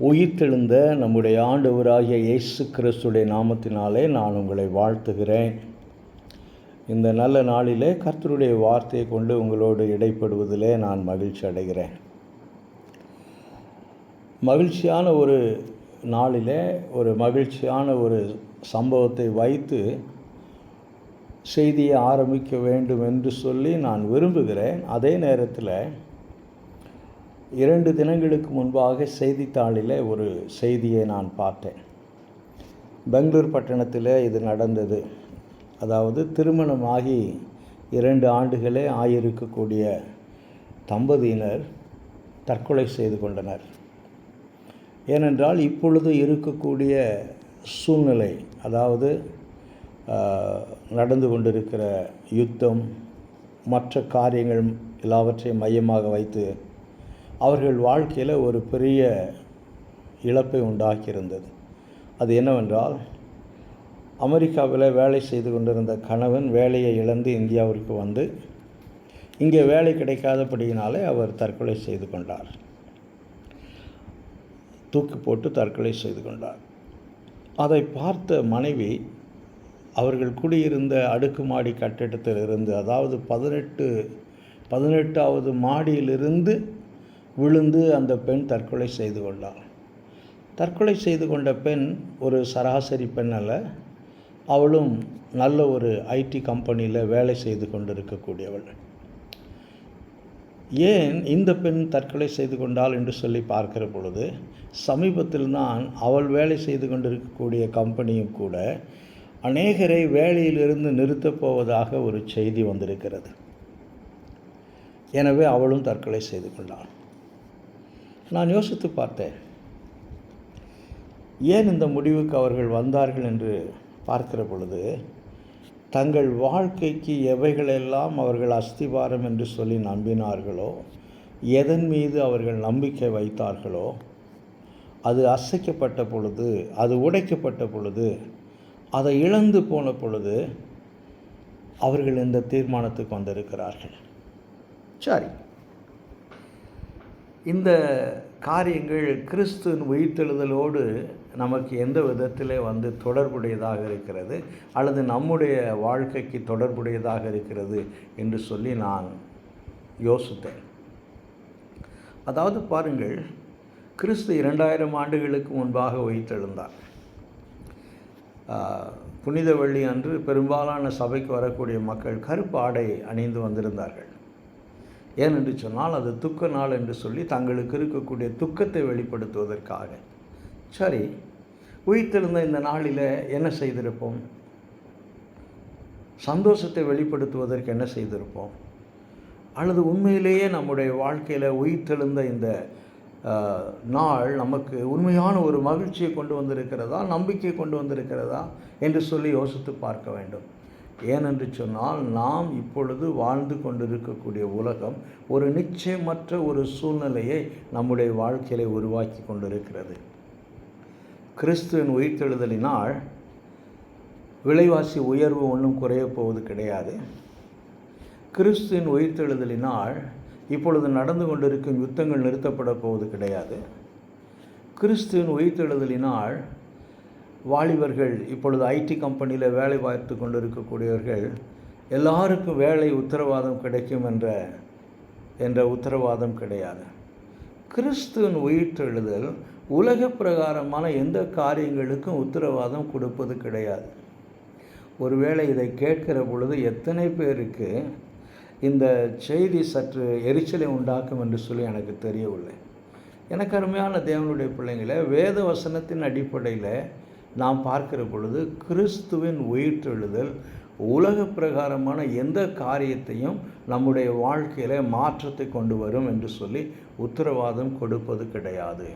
உயிர்த்தெழுந்த நம்முடைய ஆண்டவராகிய இயேசு கிறிஸ்துடைய நாமத்தினாலே நான் உங்களை வாழ்த்துகிறேன். இந்த நல்ல நாளிலே கர்த்தருடைய வார்த்தையை கொண்டு உங்களோடு இடைப்படுவதிலே நான் மகிழ்ச்சி அடைகிறேன். மகிழ்ச்சியான ஒரு நாளிலே ஒரு மகிழ்ச்சியான ஒரு சம்பவத்தை வைத்து செய்தியை ஆரம்பிக்க வேண்டும் என்று சொல்லி நான் விரும்புகிறேன். அதே நேரத்தில் 2 தினங்களுக்கு முன்பாக செய்தித்தாளில் ஒரு செய்தியை நான் பார்த்தேன். பெங்களூர் பட்டணத்தில் இது நடந்தது. அதாவது திருமணமாகி 2 ஆண்டுகளே ஆகியிருக்கக்கூடிய தம்பதியினர் தற்கொலை செய்து கொண்டனர். ஏனென்றால் இப்பொழுது இருக்கக்கூடிய சூழ்நிலை, அதாவது நடந்து கொண்டிருக்கிற யுத்தம், மற்ற காரியங்கள் எல்லாவற்றையும் மையமாக வைத்து அவர்கள் வாழ்க்கையில் ஒரு பெரிய இழப்பை உண்டாக்கியிருந்தது. அது என்னவென்றால், அமெரிக்காவில் வேலை செய்து கொண்டிருந்த கணவன் வேலையை இழந்து இந்தியாவிற்கு வந்து இங்கே வேலை கிடைக்காதபடியினாலே அவர் தற்கொலை செய்து கொண்டார். தூக்கு போட்டு தற்கொலை செய்து கொண்டார். அதை பார்த்த மனைவி அவர்கள் குடியிருந்த அடுக்குமாடி கட்டிடத்தில் இருந்து, அதாவது 18வது மாடியிலிருந்து விழுந்து அந்த பெண் தற்கொலை செய்து கொண்டாள். தற்கொலை செய்து கொண்ட பெண் ஒரு சராசரி பெண் அல்ல. அவளும் நல்ல ஒரு ஐடி கம்பெனியில் வேலை செய்து கொண்டிருக்கக்கூடியவள். ஏன் இந்த பெண் தற்கொலை செய்து கொண்டாள் என்று சொல்லி பார்க்கிற பொழுது, சமீபத்தில் தான் அவள் வேலை செய்து கொண்டிருக்கக்கூடிய கம்பெனியும் கூட அநேகரை வேலையிலிருந்து நிறுத்தப் போவதாக ஒரு செய்தி வந்திருக்கிறது. எனவே அவளும் தற்கொலை செய்து கொண்டாள். நான் யோசித்து பார்த்தேன், ஏன் இந்த முடிவுக்கு அவர்கள் வந்தார்கள் என்று பார்க்கிற பொழுது, தங்கள் வாழ்க்கைக்கு எவைகளெல்லாம் அவர்கள் அஸ்திவாரம் என்று சொல்லி நம்பினார்களோ, எதன் மீது அவர்கள் நம்பிக்கை வைத்தார்களோ, அது அசைக்கப்பட்ட பொழுது, அது உடைக்கப்பட்ட பொழுது, அதை இழந்து போன பொழுது அவர்கள் இந்த தீர்மானத்துக்கு வந்திருக்கிறார்கள். சரி, இந்த காரியங்கள் கிறிஸ்துவின் உயிர்த்தெழுதலோடு நமக்கு எந்த விதத்திலே தொடர்புடையதாக இருக்கிறது, அல்லது நம்முடைய வாழ்க்கைக்கு தொடர்புடையதாக இருக்கிறது என்று சொல்லி நான் யோசித்தேன். அதாவது பாருங்கள், கிறிஸ்து 2000 ஆண்டுகளுக்கு முன்பாக உயிர்த்தெழுந்தார். புனித வெள்ளி அன்று பெரும்பாலான சபைக்கு வரக்கூடிய மக்கள் கருப்பு ஆடை அணிந்து வந்திருந்தார்கள். ஏனென்று சொன்னால், அது துக்க நாள் என்று சொல்லி தங்களுக்கு இருக்கக்கூடிய துக்கத்தை வெளிப்படுத்துவதற்காக. சரி, உயிர்த்தெழுந்த இந்த நாளில் என்ன செய்திருப்போம்? சந்தோஷத்தை வெளிப்படுத்துவதற்கு என்ன செய்திருப்போம்? அல்லது உண்மையிலேயே நம்முடைய வாழ்க்கையில் உயிர்த்தெழுந்த இந்த நாள் நமக்கு உண்மையான ஒரு மகிழ்ச்சியை கொண்டு வந்திருக்கிறதா, நம்பிக்கையை கொண்டு வந்திருக்கிறதா என்று சொல்லி யோசித்து பார்க்க வேண்டும். ஏனென்று சொன்னால், நாம் இப்பொழுது வாழ்ந்து கொண்டிருக்கக்கூடிய உலகம் ஒரு நிச்சயமற்ற ஒரு சூழ்நிலையை நம்முடைய வாழ்க்கையிலே உருவாக்கி கொண்டிருக்கிறது. கிறிஸ்துவின் உயிர்த்தெழுதலினால் விலைவாசி உயர்வு ஒன்றும் குறையப் போவது கிடையாது. கிறிஸ்துவின் உயிர்த்தெழுதலினால் இப்பொழுது நடந்து கொண்டிருக்கும் யுத்தங்கள் நிறுத்தப்பட போவது கிடையாது. கிறிஸ்துவின் உயிர்த்தெழுதலினால் வாலிபர்கள், இப்பொழுது ஐடி கம்பெனியில் வேலை பார்த்து கொண்டிருக்கக்கூடியவர்கள் எல்லாருக்கும் வேலை உத்தரவாதம் கிடைக்கும் என்ற உத்தரவாதம் கிடையாது. கிறிஸ்துவின் உயிர்த்தெழுதல் உலக பிரகாரமான எந்த காரியங்களுக்கும் உத்தரவாதம் கொடுப்பது கிடையாது. ஒருவேளை இதை கேட்கிற பொழுது எத்தனை பேருக்கு இந்த செய்தி சற்று எரிச்சலை உண்டாக்கும் என்று சொல்லி எனக்கு தெரியவில்லை. எனக்கு அருமையான தேவனுடைய பிள்ளைங்களை, வேத வசனத்தின் அடிப்படையில் நாம் பார்க்கிற பொழுது கிறிஸ்துவின் உயிர்த்தெழுதல் உலக பிரகாரமான எந்த காரியத்தையும் நம்முடைய வாழ்க்கையில் மாற்றத்தை கொண்டு வரும் என்று சொல்லி உத்தரவாதம் கொடுப்பது கிடையாது.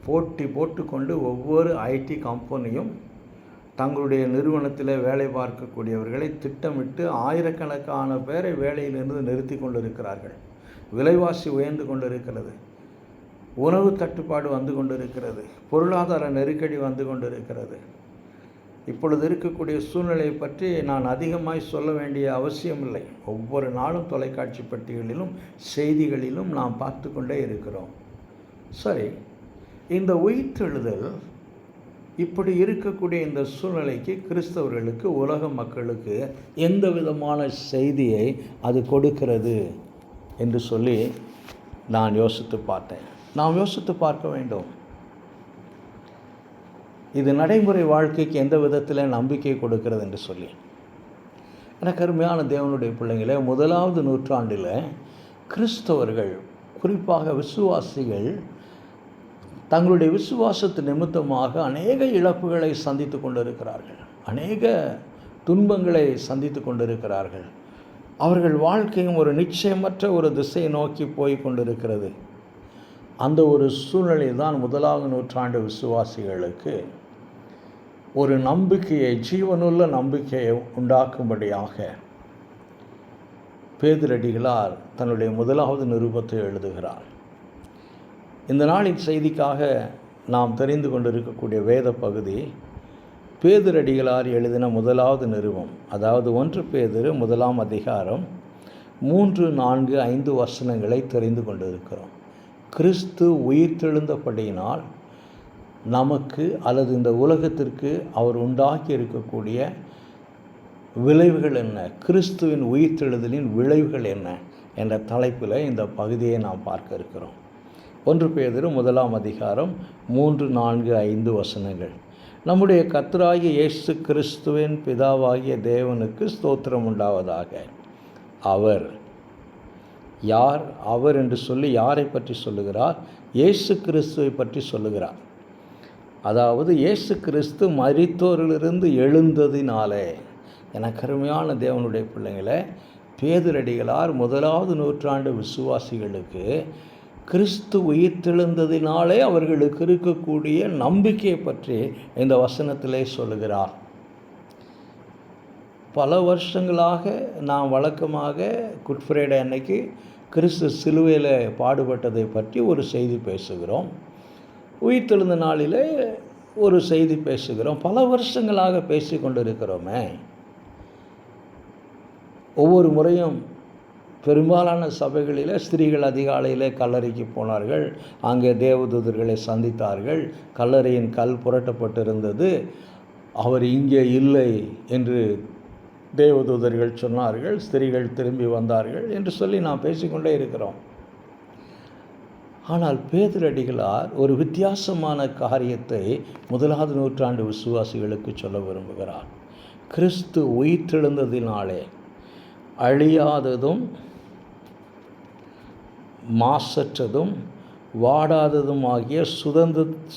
போட்டி போட்டுக்கொண்டு ஒவ்வொரு ஐடி கம்பெனியும் தங்களுடைய நிறுவனத்தில் வேலை பார்க்கக்கூடியவர்களை திட்டமிட்டு ஆயிரக்கணக்கான பேரை வேலையிலிருந்து நிறுத்தி கொண்டிருக்கிறார்கள். விலைவாசி உயர்ந்து கொண்டிருக்கிறது, உணவு தட்டுப்பாடு வந்து கொண்டிருக்கிறது, பொருளாதார நெருக்கடி வந்து கொண்டிருக்கிறது. இப்பொழுது இருக்கக்கூடிய சூழ்நிலையை பற்றி நான் அதிகமாய் சொல்ல வேண்டிய அவசியமில்லை. ஒவ்வொரு நாளும் தொலைக்காட்சி பெட்டிகளிலும் செய்திகளிலும் நாம் பார்த்து கொண்டே இருக்கிறோம். சரி, இந்த உயிர்த்தெழுதல் இப்படி இருக்கக்கூடிய இந்த சூழ்நிலைக்கு கிறிஸ்தவர்களுக்கு, உலக மக்களுக்கு எந்த விதமான செய்தியை அது கொடுக்கிறது என்று சொல்லி நான் யோசித்து பார்த்தேன். நாம் யோசித்து பார்க்க வேண்டும். இது நடைமுறை வாழ்க்கைக்கு எந்த விதத்தில் நம்பிக்கை கொடுக்கிறது என்று சொல்லி. எனக்கு அருமையான தேவனுடைய பிள்ளைங்களே, 1வது நூற்றாண்டில் கிறிஸ்தவர்கள், குறிப்பாக விசுவாசிகள், தங்களுடைய விசுவாசத்து நிமித்தமாக அநேக இழப்புகளை சந்தித்து கொண்டிருக்கிறார்கள், அநேக துன்பங்களை சந்தித்து கொண்டிருக்கிறார்கள். அவர்கள் வாழ்க்கையும் ஒரு நிச்சயமற்ற ஒரு திசையை நோக்கி போய் கொண்டிருக்கிறது. அந்த ஒரு சூழ்நிலை தான் 1வது நூற்றாண்டு விசுவாசிகளுக்கு ஒரு நம்பிக்கையை, ஜீவனுள்ள நம்பிக்கையை உண்டாக்கும்படியாக பேதுரடிகளார் தன்னுடைய 1வது நிருபத்தை எழுதுகிறார். இந்த நாளின் செய்திக்காக நாம் தெரிந்து கொண்டிருக்கக்கூடிய வேத பகுதி பேதுரடிகளார் எழுதின 1வது நிருபம், அதாவது 1 பேதுரு 1ஆம் அதிகாரம் 3, 4, 5 வசனங்களை தெரிந்து கொண்டிருக்கிறோம். கிறிஸ்து உயிர்த்தெழுந்தபடியினால் நமக்கு அல்லது இந்த உலகத்திற்கு அவர் உண்டாக்கி இருக்கக்கூடிய விளைவுகள் என்ன, கிறிஸ்துவின் உயிர்த்தெழுதலின் விளைவுகள் என்ன என்ற தலைப்பில் இந்த பகுதியை நாம் பார்க்க இருக்கிறோம். 1 பேதுரு 1ஆம் அதிகாரம் 3, 4, 5 வசனங்கள். நம்முடைய கர்த்தராகிய இயேசு கிறிஸ்துவின் பிதாவாகிய தேவனுக்கு ஸ்தோத்திரம் உண்டாவதாக. அவர் யார்? அவர் என்று சொல்லி யாரை பற்றி சொல்லுகிறார்? இயேசு கிறிஸ்துவை பற்றி சொல்லுகிறார். அதாவது இயேசு கிறிஸ்து மரித்தோரிலிருந்து எழுந்ததினாலே. எனக்கு அருமையான தேவனுடைய பிள்ளைங்களை, பேதுரடிகளார் 1வது நூற்றாண்டு விசுவாசிகளுக்கு கிறிஸ்து உயிர்த்தெழுந்ததினாலே அவர்களுக்கு இருக்கக்கூடிய நம்பிக்கையை பற்றி இந்த வசனத்திலே சொல்லுகிறார். பல வருஷங்களாக நாம் வழக்கமாக குட் ஃப்ரைடே அன்னைக்கு கிறிஸ்து சிலுவையில் பாடுபட்டதை பற்றி ஒரு செய்தி பேசுகிறோம். உயிர்த்தெழுந்த நாளில் ஒரு செய்தி பேசுகிறோம். பல வருஷங்களாக பேசி கொண்டிருக்கிறோமே. ஒவ்வொரு முறையும் பெரும்பாலான சபைகளில் ஸ்திரீகள் அதிகாலையில் கல்லறைக்கு போனார்கள். அங்கே தேவதூதர்களை சந்தித்தார்கள். கல்லறையின் கல் புரட்டப்பட்டிருந்தது. அவர் இங்கே இல்லை என்று தேவதூதர்கள் சொன்னார்கள். ஸ்திரீகள் திரும்பி வந்தார்கள் என்று சொல்லி நாம் பேசிக்கொண்டே இருக்கிறோம். ஆனால் பேதுரடிகளார் ஒரு வித்தியாசமான காரியத்தை 1வது நூற்றாண்டு விசுவாசிகளுக்கு சொல்ல விரும்புகிறார். கிறிஸ்து உயிர்த்தெழுந்ததினாலே அழியாததும் மாசற்றதும் வாடாததும் ஆகிய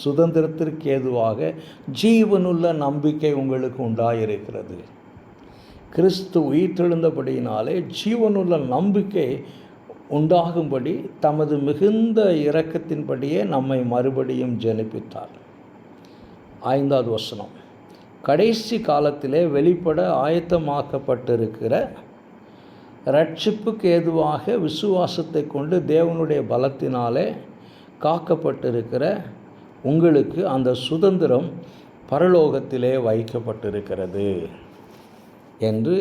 சுதந்திரத்திற்கு ஏதுவாக ஜீவனுள்ள நம்பிக்கை உங்களுக்கு உண்டாயிருக்கிறது. கிறிஸ்து உயிர்த்தெழுந்தபடியினாலே ஜீவனுள்ள நம்பிக்கை உண்டாகும்படி தமது மிகுந்த இரக்கத்தின்படியே நம்மை மறுபடியும் ஜெனிப்பித்தார். 5வது வசனம். கடைசி காலத்திலே வெளிப்பட ஆயத்தமாக்கப்பட்டிருக்கிற ரட்சிப்புக்கு ஏதுவாக விசுவாசத்தை கொண்டு தேவனுடைய பலத்தினாலே காக்கப்பட்டிருக்கிற உங்களுக்கு அந்த சுதந்திரம் பரலோகத்திலே வைக்கப்பட்டிருக்கிறது என்று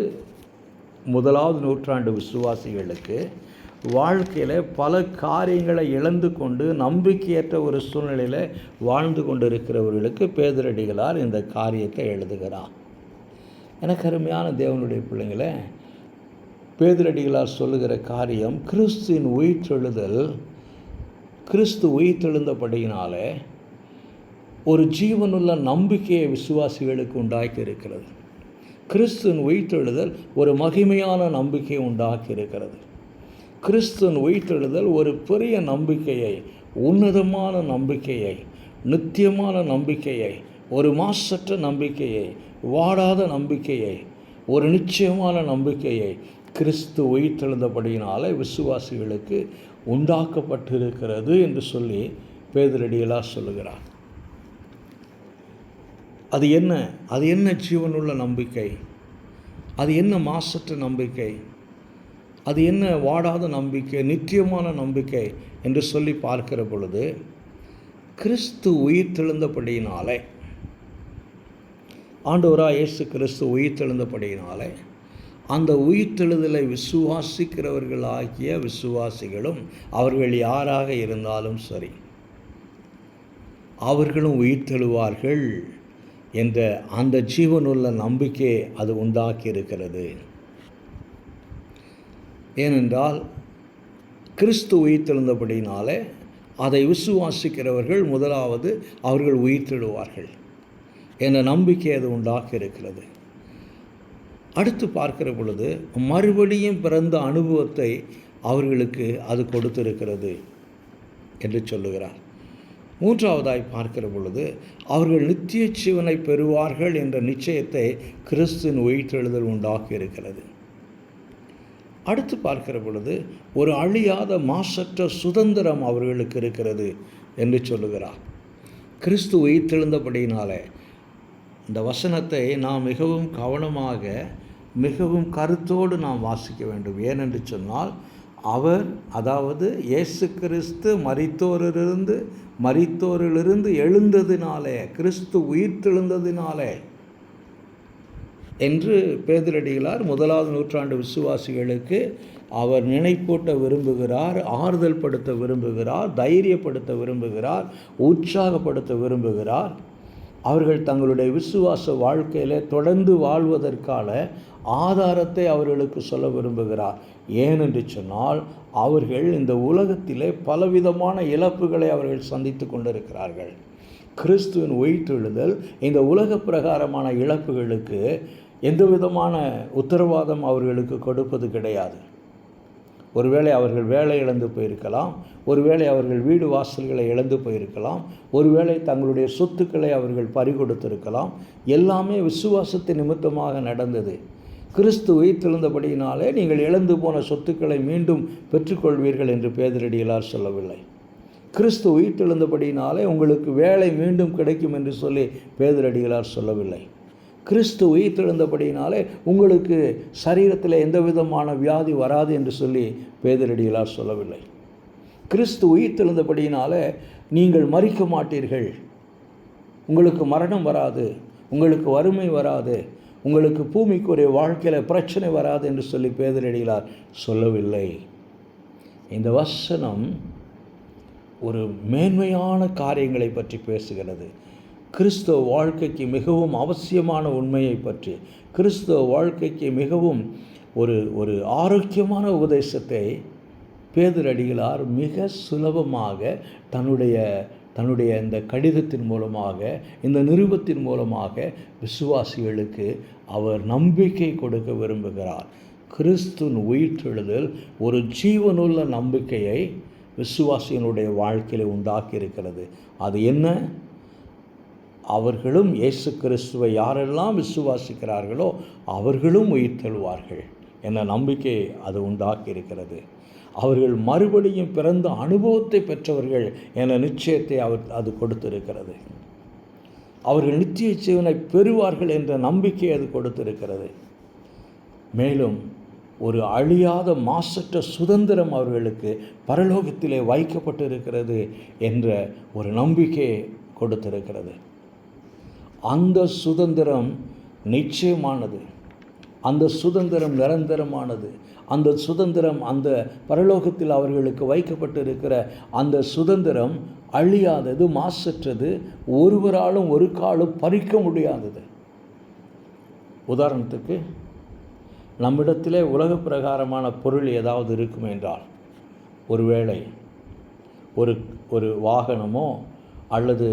1வது நூற்றாண்டு விசுவாசிகளுக்கு வாழ்க்கையில் பல காரியங்களை இழந்து கொண்டு நம்பிக்கையற்ற ஒரு சூழ்நிலையில் வாழ்ந்து கொண்டிருக்கிறவர்களுக்கு பேதுரடிகளார் இந்த காரியத்தை எழுதுகிறார். எனக்கு அருமையான தேவனுடைய பிள்ளைங்களை, பேதுரடிகளார் சொல்லுகிற காரியம் கிறிஸ்துவின் உயிர்த்தெழுதல், கிறிஸ்து உயிர்த்தெழுந்தபடியினாலே ஒரு ஜீவனுள்ள நம்பிக்கையை விசுவாசிகளுக்கு உண்டாக்கி இருக்கிறது. கிறிஸ்துவின் உயிர்த்தெழுதல் ஒரு மகிமையான நம்பிக்கையை உண்டாக்கி இருக்கிறது. கிறிஸ்துவின் உயிர்த்தெழுதல் ஒரு பெரிய நம்பிக்கையை, உன்னதமான நம்பிக்கையை, நித்தியமான நம்பிக்கையை, ஒரு மாசற்ற நம்பிக்கையை, வாடாத நம்பிக்கையை, ஒரு நிச்சயமான நம்பிக்கையை கிறிஸ்து உயிர்த்தெழுந்தபடியினாலே விசுவாசிகளுக்கு உண்டாக்கப்பட்டிருக்கிறது என்று சொல்லி பேதுரடிகளார் சொல்லுகிறார். அது என்ன? அது என்ன ஜீவனுள்ள நம்பிக்கை? அது என்ன மாசற்ற நம்பிக்கை? அது என்ன வாடாத நம்பிக்கை, நித்தியமான நம்பிக்கை என்று சொல்லி பார்க்கிற பொழுது, கிறிஸ்து உயிர்த்தெழுந்தபடியினாலே, ஆண்டவராக இயேசு கிறிஸ்து உயிர்த்தெழுந்தபடியினாலே அந்த உயிர்த்தெழுதலை விசுவாசிக்கிறவர்களாகிய விசுவாசிகளும் அவர்கள் யாராக இருந்தாலும் சரி, அவர்களும் உயிர்த்தெழுவார்கள் என்ற அந்த ஜீவனுள்ள நம்பிக்கை அது உண்டாக்கி இருக்கிறது. ஏனென்றால் கிறிஸ்து உயிர்த்தெழுந்தபடினாலே அதை விசுவாசிக்கிறவர்கள் முதலாவது அவர்கள் உயிர்த்தெழுவார்கள் என்ற நம்பிக்கை அது உண்டாக்கி இருக்கிறது. அடுத்து பார்க்கிற பொழுது மறுபடியும் பிறந்த அனுபவத்தை அவர்களுக்கு அது கொடுத்திருக்கிறது என்று சொல்லுகிறார். மூன்றாவதாய் பார்க்கிற பொழுது அவர்கள் நித்திய ஜீவனை பெறுவார்கள் என்ற நிச்சயத்தை கிறிஸ்துவின் உயிர்த்தெழுதல் உண்டாக்கி இருக்கிறது. அடுத்து பார்க்கிற பொழுது ஒரு அழியாத மாசற்ற சுதந்திரம் அவர்களுக்கு இருக்கிறது என்று சொல்லுகிறார். கிறிஸ்து உயிர்த்தெழுந்தபடியினாலே இந்த வசனத்தை நாம் மிகவும் கவனமாக மிகவும் கருத்தோடு நாம் வாசிக்க வேண்டும். ஏனென்று சொன்னால் அவர், அதாவது இயேசு கிறிஸ்து மரித்தோரிலிருந்து எழுந்ததினாலே, கிறிஸ்து உயிர்த்தெழுந்ததினாலே என்று பேதுரடிகளார் 1வது நூற்றாண்டு விசுவாசிகளுக்கு அவர் நினைப்பூட்ட விரும்புகிறார், ஆறுதல் படுத்த விரும்புகிறார், தைரியப்படுத்த விரும்புகிறார், உற்சாகப்படுத்த விரும்புகிறார். அவர்கள் தங்களுடைய விசுவாச வாழ்க்கையில் தொடர்ந்து வாழ்வதற்கான ஆதாரத்தை அவர்களுக்கு சொல்ல விரும்புகிறார். ஏனென்று சொன்னால் அவர்கள் இந்த உலகத்திலே பலவிதமான இழப்புகளை அவர்கள் சந்தித்து கொண்டிருக்கிறார்கள். கிறிஸ்துவின் உயிர்த்தெழுதல் இந்த உலக பிரகாரமான இழப்புகளுக்கு எந்த விதமான உத்தரவாதம் அவர்களுக்கு கொடுப்பது கிடையாது. ஒருவேளை அவர்கள் வேலை இழந்து போயிருக்கலாம், ஒருவேளை அவர்கள் வீடு வாசல்களை இழந்து போயிருக்கலாம், ஒருவேளை தங்களுடைய சொத்துக்களை அவர்கள் பறிகொடுத்திருக்கலாம். எல்லாமே விசுவாசத்தின் நிமித்தமாக நடந்தது. கிறிஸ்து உயிர்த்தெழுந்தபடியினாலே நீங்கள் இழந்து போன சொத்துக்களை மீண்டும் பெற்றுக்கொள்வீர்கள் என்று பேதுரடிகளார் சொல்லவில்லை. கிறிஸ்து உயிர்த்தெழுந்தபடியினாலே உங்களுக்கு வேலை மீண்டும் கிடைக்கும் என்று சொல்லி பேதுரடிகளார் சொல்லவில்லை. கிறிஸ்து உயிர்த்தெழுந்தபடியினாலே உங்களுக்கு சரீரத்தில் எந்த விதமான வியாதி வராது என்று சொல்லி பேதுரடிகளார் சொல்லவில்லை. கிறிஸ்து உயிர்த்தெழுந்தபடியினாலே நீங்கள் மரிக்க மாட்டீர்கள், உங்களுக்கு மரணம் வராது, உங்களுக்கு வறுமை வராது, உங்களுக்கு பூமிக்குரிய வாழ்க்கையில் பிரச்சனை வராது என்று சொல்லி பேதுரடிகளார் சொல்லவில்லை. இந்த வசனம் ஒரு மேன்மையான காரியங்களை பற்றி பேசுகிறது. கிறிஸ்தவ வாழ்க்கைக்கு மிகவும் அவசியமான உண்மையை பற்றி, கிறிஸ்தவ வாழ்க்கைக்கு மிகவும் ஒரு ஆரோக்கியமான உபதேசத்தை பேதுரடிகளார் மிக சுலபமாக தன்னுடைய இந்த கடிதத்தின் மூலமாக, இந்த நிருபத்தின் மூலமாக விசுவாசிகளுக்கு அவர் நம்பிக்கை கொடுக்க விரும்புகிறார். கிறிஸ்துவின் உயிர்த்தெழுதல் ஒரு ஜீவனுள்ள நம்பிக்கையை விசுவாசியினுடைய வாழ்க்கையில் உண்டாக்கி இருக்கிறது. அது என்ன? அவர்களும் இயேசு கிறிஸ்துவை யாரெல்லாம் விசுவாசிக்கிறார்களோ அவர்களும் உயிர்த்தெழுவார்கள் என்ற நம்பிக்கை அது உண்டாக்கி இருக்கிறது. அவர்கள் மறுபடியும் பிறந்த அனுபவத்தை பெற்றவர்கள் என்ற நிச்சயத்தை அது கொடுத்திருக்கிறது. அவர்கள் நித்திய ஜீவனை பெறுவார்கள் என்ற நம்பிக்கை அது கொடுத்திருக்கிறது. மேலும் ஒரு அழியாத மாசற்ற சுதந்திரம் அவர்களுக்கு பரலோகத்திலே வைக்கப்பட்டிருக்கிறது என்ற ஒரு நம்பிக்கையை கொடுத்திருக்கிறது. அந்த சுதந்திரம் நிச்சயமானது, அந்த சுதந்திரம் நிரந்தரமானது, அந்த சுதந்திரம், அந்த பரலோகத்தில் அவர்களுக்கு வைக்கப்பட்டிருக்கிற அந்த சுதந்திரம் அழியாதது, மாசற்றது, ஒருவராலும் ஒரு காலும் பறிக்க முடியாதது. உதாரணத்துக்கு, நம்மிடத்திலே உலக பிரகாரமான பொருள் ஏதாவது இருக்கும் என்றால், ஒருவேளை ஒரு வாகனமோ அல்லது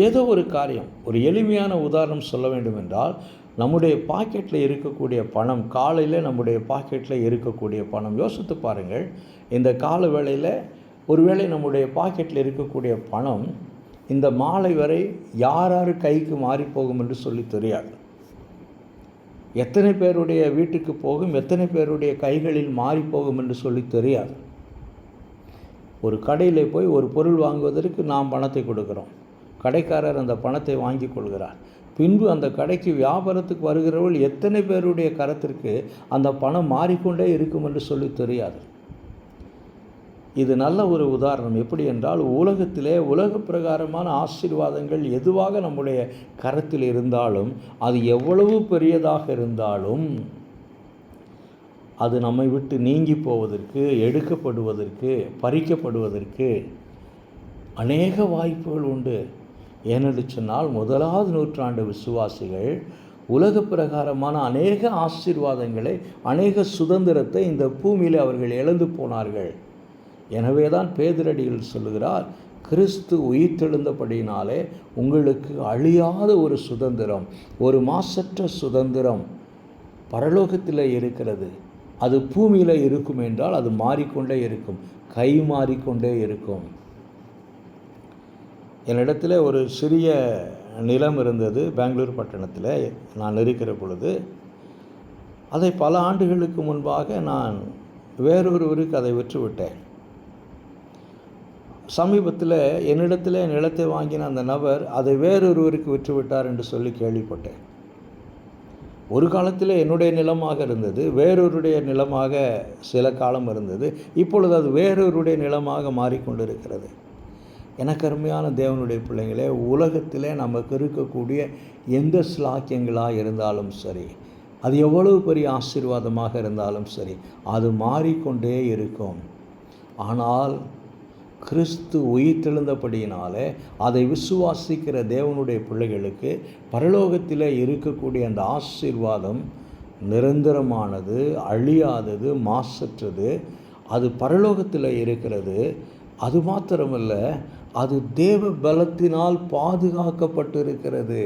ஏதோ ஒரு காரியம், ஒரு எளிமையான உதாரணம் சொல்ல வேண்டும் என்றால், நம்முடைய பாக்கெட்டில் இருக்கக்கூடிய பணம், காலையில் நம்முடைய பாக்கெட்டில் இருக்கக்கூடிய பணம், யோசித்து பாருங்கள். இந்த கால வேளையில் ஒருவேளை நம்முடைய பாக்கெட்டில் இருக்கக்கூடிய பணம் இந்த மாலை வரை யார் கைக்கு மாறிப்போகும் என்று சொல்லி தெரியாது. எத்தனை பேருடைய வீட்டுக்கு போகும், எத்தனை பேருடைய கைகளில் மாறிப்போகும் என்று சொல்லி தெரியாது. ஒரு கடையில் போய் ஒரு பொருள் வாங்குவதற்கு நாம் பணத்தை கொடுக்குறோம். கடைக்காரர் அந்த பணத்தை வாங்கி கொள்கிறார். பின்பு அந்த கடைக்கு வியாபாரத்துக்கு வருகிறவர்கள் எத்தனை பேருடைய கரத்திற்கு அந்த பணம் மாறிக்கொண்டே இருக்கும் என்று சொல்லி தெரியாது. இது நல்ல ஒரு உதாரணம். எப்படி என்றால், உலகத்திலே உலக பிரகாரமான ஆசீர்வாதங்கள் எதுவாக நம்முடைய கரத்தில் இருந்தாலும், அது எவ்வளவு பெரியதாக இருந்தாலும், அது நம்மை விட்டு நீங்கி போவதற்கு, எடுக்கப்படுவதற்கு, பறிக்கப்படுவதற்கு அநேக வாய்ப்புகள் உண்டு. ஏனென்று சொன்னால் 1வது நூற்றாண்டு விசுவாசிகள் உலக பிரகாரமான அநேக ஆசீர்வாதங்களை, அநேக சுதந்திரத்தை இந்த பூமியில் அவர்கள் இழந்து போனார்கள். எனவே தான் பேதுரடிகள் சொல்லுகிறார், கிறிஸ்து உயிர்த்தெழுந்தபடியினாலே உங்களுக்கு அழியாத ஒரு சுதந்திரம், ஒரு மாசற்ற சுதந்திரம் பரலோகத்தில் இருக்கிறது. அது பூமியில் இருக்கும் என்றால் அது மாறிக்கொண்டே இருக்கும், கை மாறிக்கொண்டே இருக்கும். என்னிடத்தில் ஒரு சிறிய நிலம் இருந்தது பெங்களூர் பட்டணத்தில் நான் இருக்கிற பொழுது. அதை பல ஆண்டுகளுக்கு முன்பாக நான் வேறொருவருக்கு அதை விற்றுவிட்டேன். சமீபத்தில் என்னிடத்தில் நிலத்தை வாங்கின அந்த நபர் அதை வேறொருவருக்கு விற்றுவிட்டார் என்று சொல்லி கேள்விப்பட்டேன். ஒரு காலத்தில் என்னுடைய நிலமாக இருந்தது, வேறொருடைய நிலமாக சில காலம் இருந்தது. இப்பொழுது அது வேறொருடைய நிலமாக மாறிக்கொண்டிருக்கிறது. எனக்கு அருமையான தேவனுடைய பிள்ளைங்களே, உலகத்திலே நமக்கு இருக்கக்கூடிய எந்த ஸ்லாக்கியங்களாக இருந்தாலும் சரி, அது எவ்வளவு பெரிய ஆசீர்வாதமாக இருந்தாலும் சரி, அது மாறிக்கொண்டே இருக்கும். ஆனால் கிறிஸ்து உயிர்த்தெழுந்தபடியினாலே அதை விசுவாசிக்கிற தேவனுடைய பிள்ளைகளுக்கு பரலோகத்தில் இருக்கக்கூடிய அந்த ஆசீர்வாதம் நிரந்தரமானது, அழியாதது, மாசற்றது. அது பரலோகத்தில் இருக்கிறது. அது மாத்திரமல்ல, அது தேவ பலத்தினால் பாதுகாக்கப்பட்டிருக்கிறது.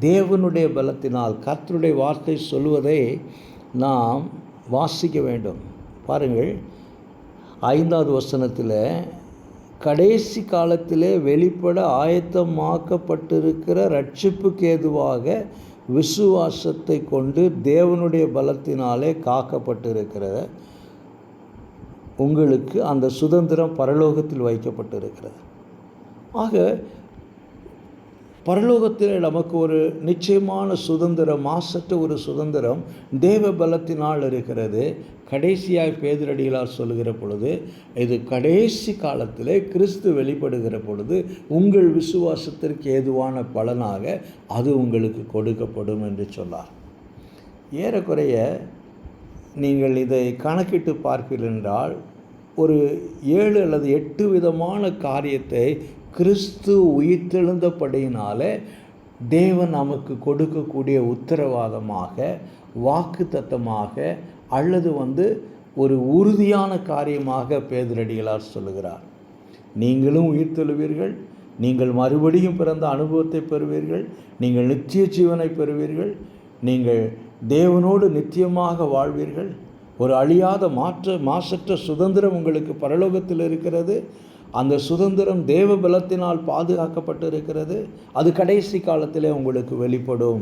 தேவனுடைய பலத்தினால். கர்த்தருடைய வார்த்தை சொல்வதை நாம் வாசிக்க வேண்டும். பாருங்கள், 5வது வசனத்தில், கடைசி காலத்திலே வெளிப்பட ஆயத்தமாக்கப்பட்டிருக்கிற ரட்சிப்புக்கு ஏதுவாக விசுவாசத்தை கொண்டு தேவனுடைய பலத்தினாலே காக்கப்பட்டிருக்கிற உங்களுக்கு அந்த சுதந்திரம் பரலோகத்தில் வைக்கப்பட்டிருக்கிறது. ஆக பரலோகத்தில் நமக்கு ஒரு நிச்சயமான சுதந்திரம், மாசற்ற ஒரு சுதந்திரம் தேவ பலத்தினால் இருக்கிறது. கடைசியாய் பேதுரடிகளார் சொல்லுகிற பொழுது, இது கடைசி காலத்தில் கிறிஸ்து வெளிப்படுகிற பொழுது உங்கள் விசுவாசத்திற்கு ஏதுவான பலனாக அது உங்களுக்கு கொடுக்கப்படும் என்று சொன்னார். ஏறக்குறைய நீங்கள் இதை கணக்கிட்டு பார்ப்பீர்கள் என்றால் ஒரு 7 அல்லது 8 விதமான காரியத்தை கிறிஸ்து உயிர்த்தெழுந்தபடியினாலே தேவன் நமக்கு கொடுக்கக்கூடிய உத்தரவாதமாக, வாக்குத்தத்தமாக, அல்லது ஒரு உறுதியான காரியமாக பேதுரடிகளார் சொல்லுகிறார். நீங்களும் உயிர்த்தெழுவீர்கள், நீங்கள் மறுபடியும் பிறந்த அனுபவத்தை பெறுவீர்கள், நீங்கள் நித்திய ஜீவனை பெறுவீர்கள், நீங்கள் தேவனோடு நித்தியமாக வாழ்வீர்கள். ஒரு அழியாத மாசற்ற சுதந்திரம் உங்களுக்கு பரலோகத்தில் இருக்கிறது. அந்த சுதந்திரம் தேவ பலத்தினால் பாதுகாக்கப்பட்டு இருக்கிறது. அது கடைசி காலத்திலே உங்களுக்கு வெளிப்படும்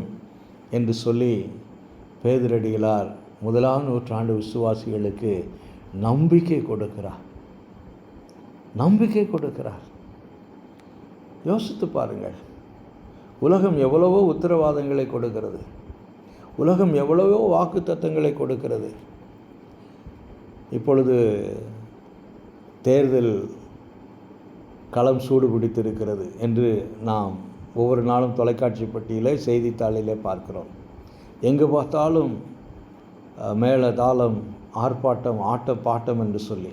என்று சொல்லி பேதுரடிகளார் 1ஆம் நூற்றாண்டு விசுவாசிகளுக்கு நம்பிக்கை கொடுக்கிறார். நம்பிக்கை கொடுக்கிறார். யோசித்து பாருங்கள், உலகம் எவ்வளவோ உத்தரவாதங்களை கொடுக்கிறது, உலகம் எவ்வளவோ வாக்கு தத்தங்களை கொடுக்கிறது. இப்பொழுது தேர்தல் களம் சூடு பிடித்திருக்கிறது என்று நாம் ஒவ்வொரு நாளும் தொலைக்காட்சி பட்டியலை, செய்தித்தாளிலே பார்க்கிறோம். எங்கு பார்த்தாலும் மேள தாளம், ஆர்ப்பாட்டம், ஆட்டம் பாட்டம் என்று சொல்லி.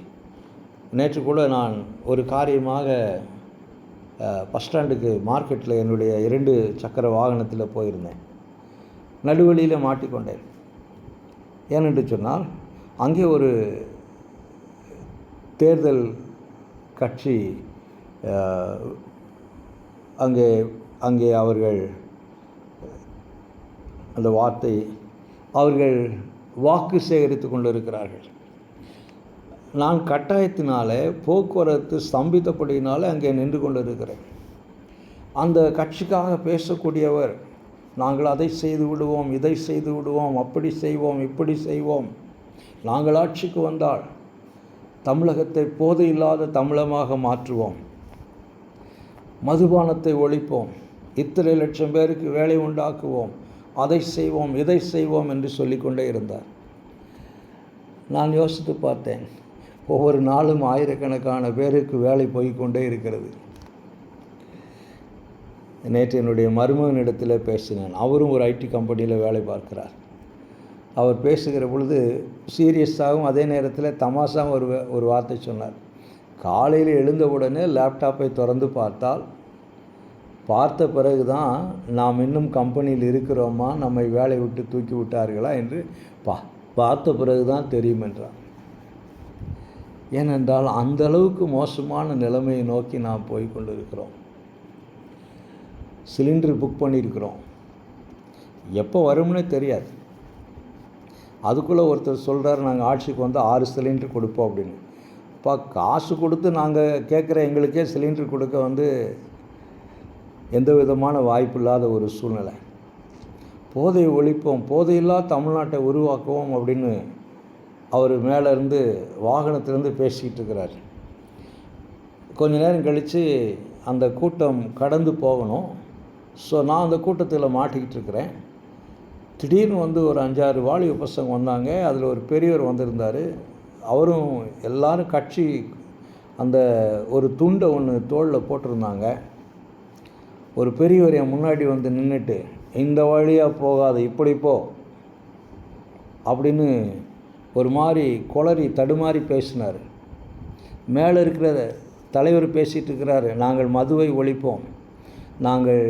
நேற்று கூட நான் ஒரு காரியமாக பஸ் ஸ்டாண்டுக்கு மார்க்கெட்டில் என்னுடைய 2 சக்கர வாகனத்தில் போயிருந்தேன். நடுவழியில் மாட்டிக்கொண்டேன். ஏனென்று சொன்னால், அங்கே ஒரு தேர்தல் கட்சி அங்கே அவர்கள் அந்த வார்த்தை அவர்கள் வாக்கு சேகரித்து கொண்டிருக்கிறார்கள். நான் கட்டாயத்தினாலே போக்குவரத்து ஸ்தம்பித்தபடியினாலே அங்கே நின்று கொண்டிருக்கிறேன். அந்த கட்சிக்காக பேசக்கூடியவர், நாங்கள் அதை செய்து விடுவோம், இதை செய்து விடுவோம், அப்படி செய்வோம், இப்படி செய்வோம், நாங்கள் ஆட்சிக்கு வந்தால் தமிழகத்தை போதை இல்லாத தமிழமாக மாற்றுவோம், மதுபானத்தை ஒழிப்போம், இத்தனை லட்சம் பேருக்கு வேலை உண்டாக்குவோம், அதை செய்வோம், இதை செய்வோம் என்று சொல்லிக்கொண்டே இருந்தார். நான் யோசித்து பார்த்தேன், ஒவ்வொரு நாளும் ஆயிரக்கணக்கான பேருக்கு வேலை போய்கொண்டே இருக்கிறது. நேற்று என்னுடைய மருமகனிடத்தில் பேசினேன். அவரும் ஒரு ஐடி கம்பெனியில் வேலை பார்க்கிறார். அவர் பேசுகிற பொழுது சீரியஸாகவும் அதே நேரத்தில் தமாஷாகவும் ஒரு வார்த்தை சொன்னார். காலையில் எழுந்தவுடனே லேப்டாப்பை திறந்து பார்த்த பிறகு தான் நாம் இன்னும் கம்பெனியில் இருக்கிறோமா, நம்மை வேலை விட்டு தூக்கி விட்டார்களா என்று பார்த்த பிறகு தான் தெரியும் என்றார். ஏனென்றால் அந்த அளவுக்கு மோசமான நிலைமையை நோக்கி நாம் போய் கொண்டிருக்கிறோம். சிலிண்டர் புக் பண்ணியிருக்கிறோம், எப்போ வரும்னே தெரியாது. அதுக்குள்ளே ஒருத்தர் சொல்கிறார், நாங்கள் ஆட்சிக்கு வந்து 6 சிலிண்டர் கொடுப்போம் அப்படின்னு. இப்போ காசு கொடுத்து நாங்கள் கேட்குற எங்களுக்கே சிலிண்டர் கொடுக்க வந்து எந்த விதமான வாய்ப்பு இல்லாத ஒரு சூழ்நிலை. போதையை ஒழிப்போம், போதையில்லா தமிழ்நாட்டை உருவாக்குவோம் அப்படின்னு அவர் மேலேருந்து வாகனத்திலேருந்து பேசிக்கிட்டு இருக்கிறார். கொஞ்ச நேரம் கழித்து அந்த கூட்டம் கடந்து போகணும். ஸோ நான் அந்த கூட்டத்தில் மாட்டிக்கிட்டு இருக்கிறேன். திடீர்னு வந்து ஒரு 5-6 வாலிப பசங்க வந்தாங்க. அதில் ஒரு பெரியவர் வந்திருந்தார். அவரும் எல்லோரும் கட்சி அந்த ஒரு துண்டை ஒன்று தோளில் போட்டிருந்தாங்க. ஒரு பெரியவர் என் முன்னாடி வந்து நின்றுட்டு, இந்த வழியாக போகாது, இப்படி போ அப்படின்னு ஒரு மாதிரி குளறி தடுமாறி பேசினார். மேலே இருக்கிற தலைவர் பேசிகிட்டு இருக்கிறாரு, நாங்கள் மதுவை ஒழிப்போம், நாங்கள்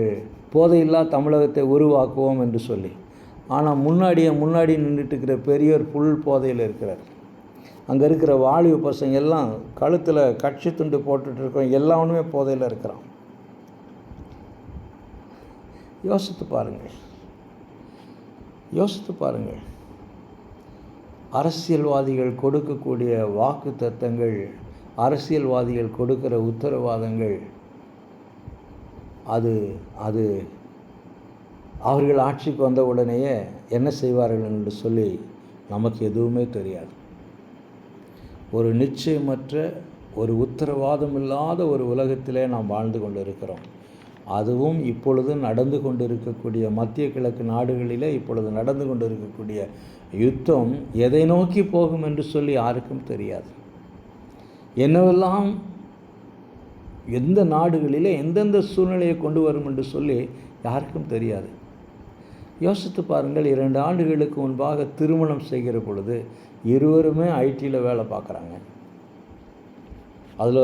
போதையில்லா தமிழகத்தை உருவாக்குவோம் என்று சொல்லி. ஆனால் முன்னாடி நின்றுட்டு இருக்கிற பெரியவர் புல் போதையில் இருக்கிறார். அங்கே இருக்கிற வாலிப பசங்க எல்லாம் கழுத்தில் கட்சி துண்டு போட்டுட்ருக்கோம், எல்லாமே போதையில் இருக்கிறான். யோசித்து பாருங்கள். அரசியல்வாதிகள் கொடுக்கக்கூடிய வாக்கு தத்தங்கள், அரசியல்வாதிகள் கொடுக்கிற உத்தரவாதங்கள், அது அவர்கள் ஆட்சிக்கு வந்த உடனேயே என்ன செய்வார்கள் என்று சொல்லி நமக்கு எதுவுமே தெரியாது. ஒரு நிச்சயமற்ற, ஒரு உத்தரவாதம் இல்லாத ஒரு உலகத்திலே நாம் வாழ்ந்து கொண்டு இருக்கிறோம். அதுவும் இப்பொழுது நடந்து கொண்டு இருக்கக்கூடிய மத்திய கிழக்கு நாடுகளிலே இப்பொழுது நடந்து கொண்டு இருக்கக்கூடிய யுத்தம் எதை நோக்கி போகும் என்று சொல்லி யாருக்கும் தெரியாது. என்னவெல்லாம் எந்த நாடுகளிலே எந்தெந்த சூழ்நிலையை கொண்டு வரும் என்று சொல்லி யாருக்கும் தெரியாது. யோசித்து பாருங்கள், 2 ஆண்டுகளுக்கு முன்பாக திருமணம் செய்கிற பொழுது இருவருமே ஐடியில் வேலை பார்க்குறாங்க. அதில்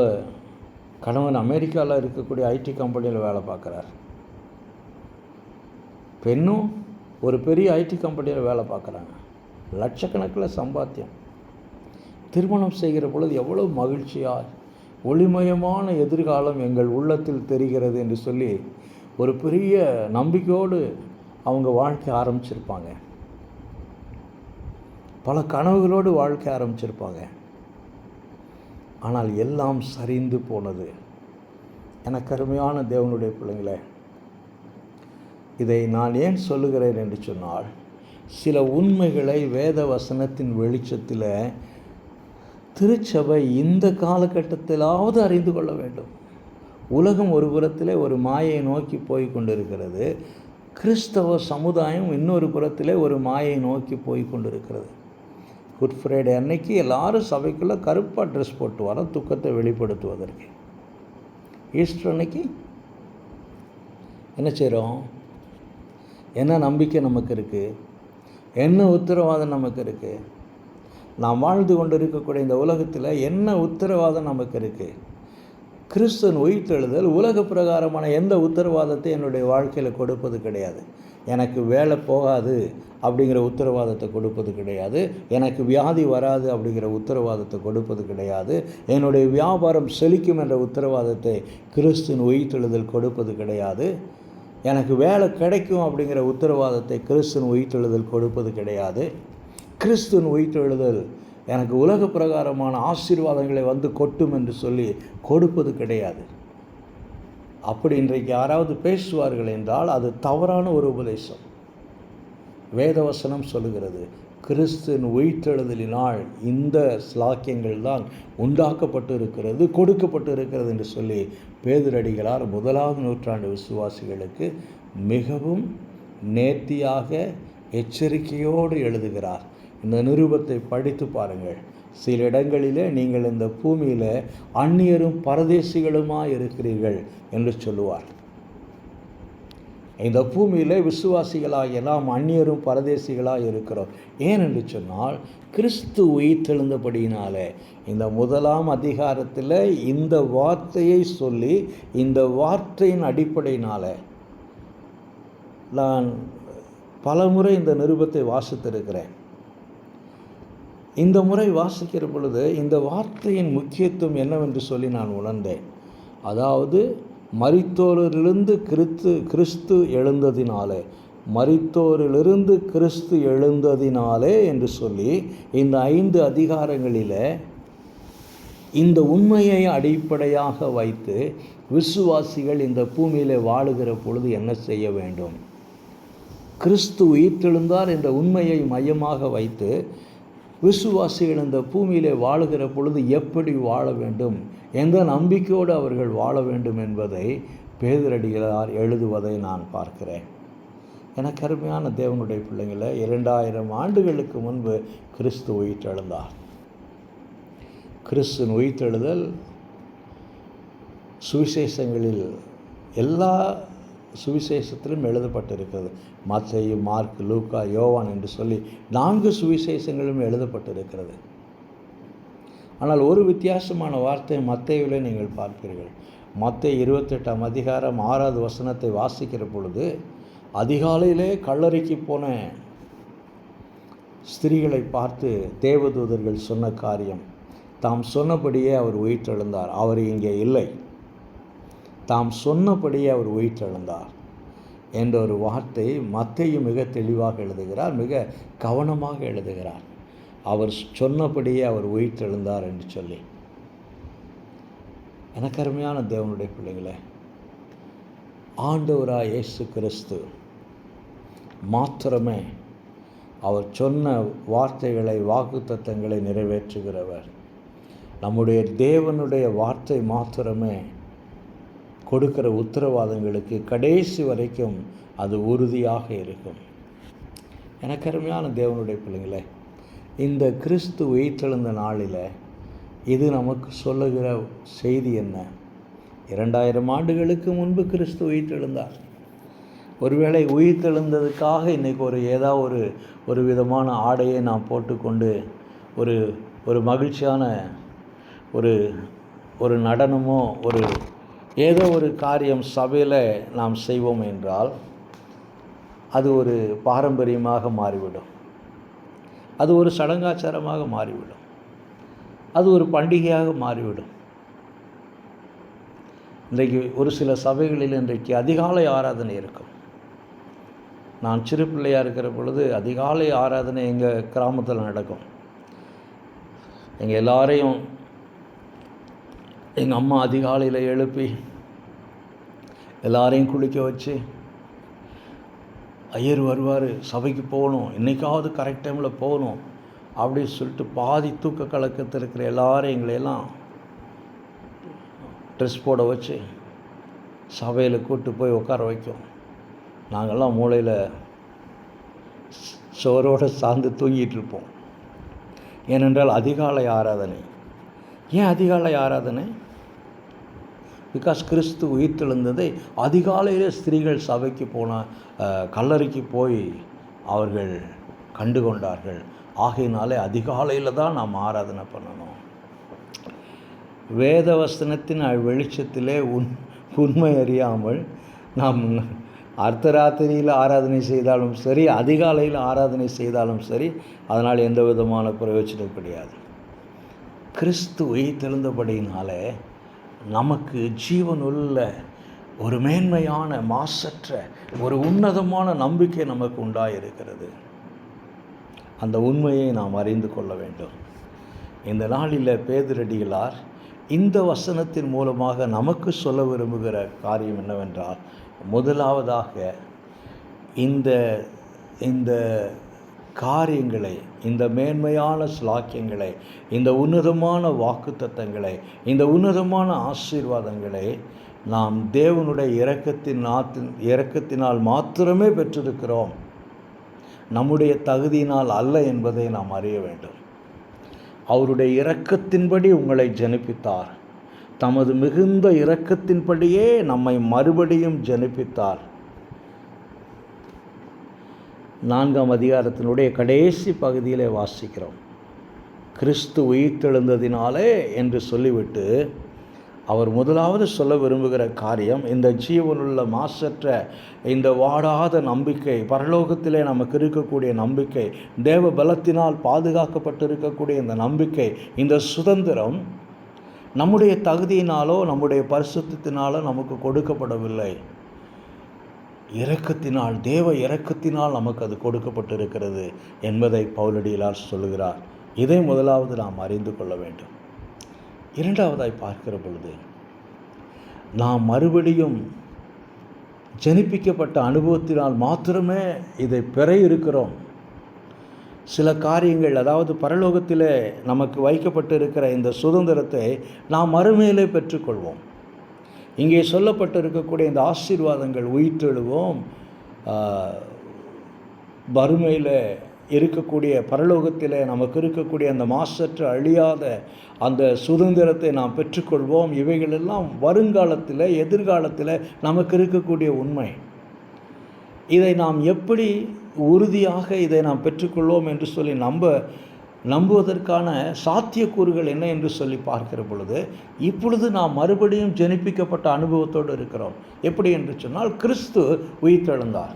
கணவன் அமெரிக்காவில் இருக்கக்கூடிய ஐடி கம்பெனியில் வேலை பார்க்குறார், பெண்ணும் ஒரு பெரிய ஐடி கம்பெனியில் வேலை பார்க்குறாங்க. லட்சக்கணக்கில் சம்பாத்தியம். திருமணம் செய்கிற பொழுது எவ்வளோ மகிழ்ச்சியாக, ஒளிமயமான எதிர்காலம் எங்கள் உள்ளத்தில் தெரிகிறது என்று சொல்லி ஒரு பெரிய நம்பிக்கையோடு அவங்க வாழ்க்கை ஆரம்பிச்சிருப்பாங்க. பல கனவுகளோடு வாழ்க்கை ஆரம்பிச்சிருப்பாங்க. ஆனால் எல்லாம் சரிந்து போனது. எனக்கு அருமையான தேவனுடைய பிள்ளைங்களே, இதை நான் ஏன் சொல்லுகிறேன் என்று சொன்னால், சில உண்மைகளை வேத வசனத்தின் வெளிச்சத்தில் திருச்சபை இந்த காலகட்டத்திலாவது அறிந்து கொள்ள வேண்டும். உலகம் ஒரு புறத்திலே ஒரு மாயை நோக்கி போய் கொண்டிருக்கிறது, கிறிஸ்தவ சமுதாயம் இன்னொரு புறத்திலே ஒரு மாயை நோக்கி போய் கொண்டிருக்கிறது. குட் ஃப்ரைடே அன்னைக்கு எல்லாரும் சபைக்குள்ளே கருப்பாக ட்ரெஸ் போட்டு வரோம், துக்கத்தை வெளிப்படுத்துவதற்கு. ஈஸ்டர் அன்னைக்கு என்ன செய்கிறோம்? என்ன நம்பிக்கை நமக்கு இருக்குது? என்ன உத்தரவாதம் நமக்கு இருக்குது? நாம் வாழ்ந்து கொண்டு இருக்கக்கூடிய இந்த உலகத்தில் என்ன உத்தரவாதம் நமக்கு இருக்குது? கிறிஸ்துவின் உயிர்த்தெழுதல் உலக பிரகாரமான எந்த உத்தரவாதத்தை என்னுடைய வாழ்க்கையில் கொடுப்பது கிடையாது. எனக்கு வேலை போகாது அப்படிங்கிற உத்தரவாதத்தை கொடுப்பது கிடையாது. எனக்கு வியாதி வராது அப்படிங்கிற உத்தரவாதத்தை கொடுப்பது கிடையாது. என்னுடைய வியாபாரம் செழிக்கும் என்ற உத்தரவாதத்தை கிறிஸ்துவின் உயிர்த்தெழுதல் கொடுப்பது கிடையாது. எனக்கு வேலை கிடைக்கும் அப்படிங்கிற உத்தரவாதத்தை கிறிஸ்துவின் உயிர்த்தெழுதல் கொடுப்பது கிடையாது. கிறிஸ்துவின் உயிர்த்தெழுதல் எனக்கு உலக பிரகாரமான ஆசீர்வாதங்களை வந்து கொட்டும் என்று சொல்லி கொடுப்பது கிடையாது. அப்படி இன்றைக்கு யாராவது பேசுவார்கள் என்றால் அது தவறான ஒரு உபதேசம். வேதவசனம் சொல்லுகிறது, கிறிஸ்துவின் உயிர்த்தெழுதலினால் இந்த ஸ்லாக்கியங்கள் தான் உண்டாக்கப்பட்டு இருக்கிறது, கொடுக்கப்பட்டு இருக்கிறது என்று சொல்லி பேதுரடிகளார் 1ஆம் நூற்றாண்டு விசுவாசிகளுக்கு மிகவும் நேர்த்தியாக எச்சரிக்கையோடு எழுதுகிறார். இந்த நிருபத்தை படித்து பாருங்கள். சில இடங்களிலே நீங்கள் இந்த பூமியில் அந்நியரும் பரதேசிகளுமாக இருக்கிறீர்கள் என்று சொல்லுவார். இந்த பூமியில் விசுவாசிகளாகிய நாம் அந்நியரும் பரதேசிகளாக இருக்கிறோம். ஏனென்று சொன்னால் கிறிஸ்து உயிர்த்தெழுந்தபடியினாலே இந்த 1ஆம் அதிகாரத்தில் இந்த வார்த்தையை சொல்லி இந்த வார்த்தையின் அடிப்படையினால் நான் பலமுறை இந்த நிருபத்தை வாசித்திருக்கிறேன். இந்த முறை வாசிக்கிற பொழுது இந்த வார்த்தையின் முக்கியத்துவம் என்னவென்று சொல்லி நான் உணர்ந்தேன். அதாவது மரித்தோரிலிருந்து கிறிஸ்து எழுந்ததினாலே, மரித்தோரிலிருந்து கிறிஸ்து எழுந்ததினாலே என்று சொல்லி இந்த 5 அதிகாரங்களில் இந்த உண்மையை அடிப்படையாக வைத்து விசுவாசிகள் இந்த பூமியில் வாழுகிற பொழுது என்ன செய்ய வேண்டும், கிறிஸ்து உயிர்த்தெழுந்தார் என்ற உண்மையை மையமாக வைத்து விசுவாசிகள் இந்த பூமியிலே வாழுகிற பொழுது எப்படி வாழ வேண்டும், எந்த நம்பிக்கையோடு அவர்கள் வாழ வேண்டும் என்பதை பேதுரடிகளார் எழுதுவதை நான் பார்க்கிறேன். எனக்கு அருமையான தேவனுடைய பிள்ளைங்களை, 2000 ஆண்டுகளுக்கு முன்பு கிறிஸ்து உயிர்த்தெழுந்தார். கிறிஸ்துவின் உயிர்த்தெழுதல் சுவிசேஷங்களில் எல்லா சுவிசேஷத்திலும் எழுதப்பட்டிருக்கிறது. மத்தேயு, மார்க், லூக்கா, யோவான் என்று சொல்லி 4 சுவிசேஷங்களும் எழுதப்பட்டிருக்கிறது. ஆனால் ஒரு வித்தியாசமான வார்த்தை மத்தேயுவிலே நீங்கள் பார்ப்பீர்கள். மத்தேயு 28ஆம் அதிகாரம் 6வது வசனத்தை வாசிக்கிற பொழுது, அதிகாலையிலே கல்லறைக்கு போன ஸ்திரீகளை பார்த்து தேவதூதர்கள் சொன்ன காரியம், தாம் சொன்னபடியே அவர் உயிர்த்தெழுந்தார், அவர் இங்கே இல்லை, தாம் சொன்னபடியே அவர் உயிர்த்தெழுந்தார் என்ற ஒரு வார்த்தை மத்தேயு மிக தெளிவாக எழுதுகிறார், மிக கவனமாக எழுதுகிறார். அவர் சொன்னபடியே அவர் உயிர்த்தெழுந்தார் என்று சொல்லி. எனக்கு அருமையான தேவனுடைய பிள்ளைகளே, ஆண்டவராய் இயேசு கிறிஸ்து மாத்திரமே அவர் சொன்ன வார்த்தைகளை, வாக்குத்தத்தங்களை நிறைவேற்றுகிறவர். நம்முடைய தேவனுடைய வார்த்தை மாத்திரமே கொடுக்கிற உத்தரவாதங்களுக்கு கடைசி வரைக்கும் அது உறுதியாக இருக்கும். எனக்கு அருமையான தேவனுடைய பிள்ளைங்களே, இந்த கிறிஸ்து உயிர்த்தெழுந்த நாளில் இது நமக்கு சொல்லுகிற செய்தி என்ன? 2000 ஆண்டுகளுக்கு முன்பு கிறிஸ்து உயிர்த்தெழுந்தார். ஒருவேளை உயிர்த்தெழுந்ததுக்காக இன்றைக்கி ஏதாவது ஒரு விதமான ஆடையை நாம் போட்டுக்கொண்டு ஒரு மகிழ்ச்சியான ஒரு நடனமோ ஏதோ ஒரு காரியம் சபையில் நாம் செய்வோம் என்றால் அது ஒரு பாரம்பரியமாக மாறிவிடும், அது ஒரு சடங்காச்சாரமாக மாறிவிடும், அது ஒரு பண்டிகையாக மாறிவிடும். இன்றைக்கு ஒரு சில சபைகளில் இன்றைக்கு அதிகாலை ஆராதனை இருக்கும். நான் சிறு பிள்ளையாக இருக்கிற பொழுது அதிகாலை ஆராதனை எங்கள் கிராமத்தில் நடக்கும். எங்கள் எல்லாரையும் எங்கள் அம்மா அதிகாலையில் எழுப்பி எல்லாரையும் குளிக்க வச்சு, ஐயர் வருவார், சபைக்கு போகணும், இன்றைக்காவது கரெக்ட் டைமில் போகணும் அப்படின்னு சொல்லிட்டு பாதி தூக்க கலக்கத்தில் இருக்கிற எல்லாரும் எங்களையெல்லாம் ட்ரெஸ் போட வச்சு சபையில் கூப்பிட்டு போய் உட்கார வைக்கும். நாங்கள்லாம் மூளையில் சோரோடு சார்ந்து தூங்கிட்டு இருப்போம். ஏனென்றால் அதிகாலை ஆராதனை. ஏன் அதிகாலை ஆராதனை? பிகாஸ் கிறிஸ்து உயிர்த்தெழுந்ததை அதிகாலையிலே ஸ்திரீகள் சபைக்கு கல்லறைக்கு போய் அவர்கள் கண்டு கொண்டார்கள். ஆகையினாலே அதிகாலையில் தான் நாம் ஆராதனை பண்ணணும். வேத வசனத்தின் வெளிச்சத்திலே உண்மை அறியாமல் நாம் அர்த்தராத்திரியில் ஆராதனை செய்தாலும் சரி, அதிகாலையில் ஆராதனை செய்தாலும் சரி, அதனால் எந்த விதமான பிரயோஜனம் கிடையாது. கிறிஸ்து உயிர்த்தெழுந்தபடியினாலே நமக்கு ஜீவனுள்ள ஒரு மேன்மையான, மாசற்ற ஒரு உன்னதமான நம்பிக்கை நமக்கு உண்டாயிருக்கிறது. அந்த உண்மையை நாம் அறிந்து கொள்ள வேண்டும். இந்த நாளில் பேதுரடிகளார் இந்த வசனத்தின் மூலமாக நமக்கு சொல்ல விரும்புகிற காரியம் என்னவென்றால், முதலாவதாக இந்த காரியங்களை, இந்த மேன்மையான ஸ்லாக்கியங்களை, இந்த உன்னதமான வாக்குத்தத்தங்களை, இந்த உன்னதமான ஆசீர்வாதங்களை நாம் தேவனுடைய இரக்கத்தினால் மாத்திரமே பெற்றிருக்கிறோம், நம்முடைய தகுதியினால் அல்ல என்பதை நாம் அறிய வேண்டும். அவருடைய இரக்கத்தின்படி உங்களை ஜனிப்பித்தார். தமது மிகுந்த இரக்கத்தின்படியே நம்மை மறுபடியும் ஜனிப்பித்தார். 4ஆம் அதிகாரத்தினுடைய கடைசி பகுதியிலே வாசிக்கிறோம். கிறிஸ்து உயிர்த்தெழுந்ததினாலே என்று சொல்லிவிட்டு அவர் முதலாவது சொல்ல விரும்புகிற காரியம், இந்த ஜீவனுள்ள மாசற்ற இந்த வாடாத நம்பிக்கை, பரலோகத்திலே நமக்கு இருக்கக்கூடிய நம்பிக்கை, தேவ பலத்தினால் பாதுகாக்கப்பட்டு இருக்கக்கூடிய இந்த நம்பிக்கை, இந்த சுதந்திரம் நம்முடைய தகுதியினாலோ நம்முடைய பரிசுத்தத்தினாலோ நமக்கு கொடுக்கப்படவில்லை. இரக்கத்தினால், தேவ இரக்கத்தினால் நமக்கு அது கொடுக்கப்பட்டிருக்கிறது என்பதை பவுலடிகளார் சொல்லுகிறார். இதை முதலாவது நாம் அறிந்து கொள்ள வேண்டும். இரண்டாவதாய் பார்க்கிற பொழுது, நாம் மறுபடியும் ஜனிப்பிக்கப்பட்ட அனுபவத்தினால் மாத்திரமே இதை பெற இருக்கிறோம். சில காரியங்கள், அதாவது பரலோகத்திலே நமக்கு வைக்கப்பட்டு இருக்கிற இந்த சுதந்திரத்தை நாம் மறுமையிலே பெற்றுக்கொள்வோம். இங்கே சொல்லப்பட்டு இருக்கக்கூடிய இந்த ஆசீர்வாதங்கள், உயிர்த்தெழுவோம், மறுமையில் இருக்கக்கூடிய பரலோகத்தில் நமக்கு இருக்கக்கூடிய அந்த மாசற்ற அழியாத அந்த சுதந்திரத்தை நாம் பெற்றுக்கொள்வோம். இவைகளெல்லாம் வருங்காலத்தில், எதிர்காலத்தில் நமக்கு இருக்கக்கூடிய உண்மை. இதை நாம் எப்படி உறுதியாக இதை நாம் பெற்றுக்கொள்வோம் என்று சொல்லி நம்புவதற்கான சாத்தியக்கூறுகள் என்ன என்று சொல்லி பார்க்கிற பொழுது, இப்பொழுது நாம் மறுபடியும் ஜனிப்பிக்கப்பட்ட அனுபவத்தோடு இருக்கிறோம். எப்படி என்று சொன்னால், கிறிஸ்து உயிர்த்தெழுந்தார்.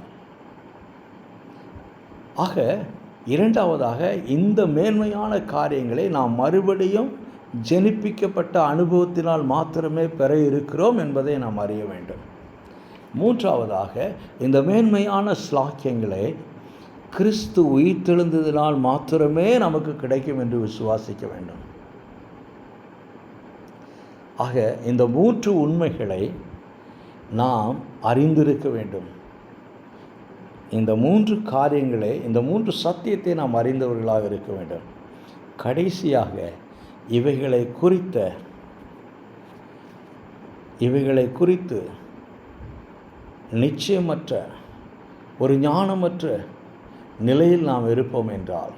ஆக இரண்டாவதாக இந்த மேன்மையான காரியங்களை நாம் மறுபடியும் ஜனிப்பிக்கப்பட்ட அனுபவத்தினால் மாத்திரமே பெற இருக்கிறோம் என்பதை நாம் அறிய வேண்டும். மூன்றாவதாக, இந்த மேன்மையான ஸ்லாக்கியங்களை கிறிஸ்து உயிர்த்தெழுந்ததினால் மாத்திரமே நமக்கு கிடைக்கும் என்று விசுவாசிக்க வேண்டும். ஆக இந்த 3 உண்மைகளை நாம் அறிந்திருக்க வேண்டும். இந்த 3 காரியங்களை, இந்த 3 சத்தியத்தை நாம் அறிந்தவர்களாக இருக்க வேண்டும். கடைசியாக இவைகளை குறித்து நிச்சயமற்ற, ஒரு ஞானமற்ற நிலையில் நாம் இருப்போம் என்றால்,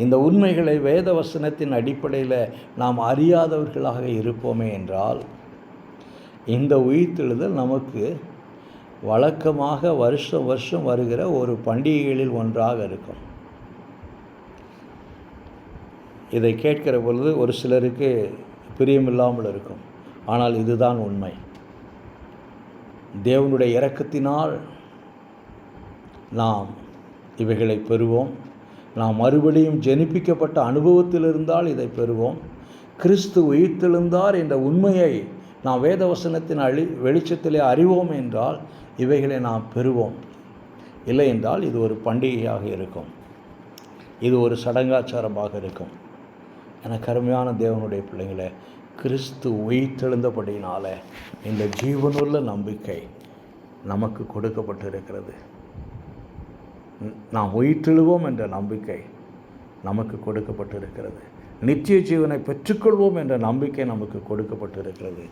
இந்த உண்மைகளை வேத வசனத்தின் அடிப்படையில் நாம் அறியாதவர்களாக இருப்போமே என்றால், இந்த உயிர்த்தெழுதல் நமக்கு வழக்கமாக வருஷம் வருஷம் வருகிற ஒரு பண்டிகைகளில் ஒன்றாக இருக்கும். இதை கேட்கிற பொழுது ஒரு சிலருக்கு பிரியமில்லாமல் இருக்கும். ஆனால் இதுதான் உண்மை. தேவனுடைய இரக்கத்தினால் நாம் இவைகளை பெறுவோம். நாம் மறுபடியும் ஜனிப்பிக்கப்பட்ட அனுபவத்தில் இருந்தால் இதை பெறுவோம். கிறிஸ்து உயிர்த்தெழுந்தார் என்ற உண்மையை நாம் வேதவசனத்தின் வெளிச்சத்திலே அறிவோம் என்றால் இவைகளை நாம் பெறுவோம். இல்லை என்றால் இது ஒரு பண்டிகையாக இருக்கும், இது ஒரு சடங்காச்சாரமாக இருக்கும். எனக்கு அருமையான தேவனுடைய பிள்ளைங்களே, கிறிஸ்து உயிர்த்தெழுந்தபடியினால இந்த ஜீவனுள்ள நம்பிக்கை நமக்கு கொடுக்கப்பட்டிருக்கிறது. நாம் உயிர்த்தெழுவோம் என்ற நம்பிக்கை நமக்கு கொடுக்கப்பட்டிருக்கிறது. நித்திய ஜீவனை பெற்றுக்கொள்வோம் என்ற நம்பிக்கை நமக்கு கொடுக்கப்பட்டிருக்கிறது.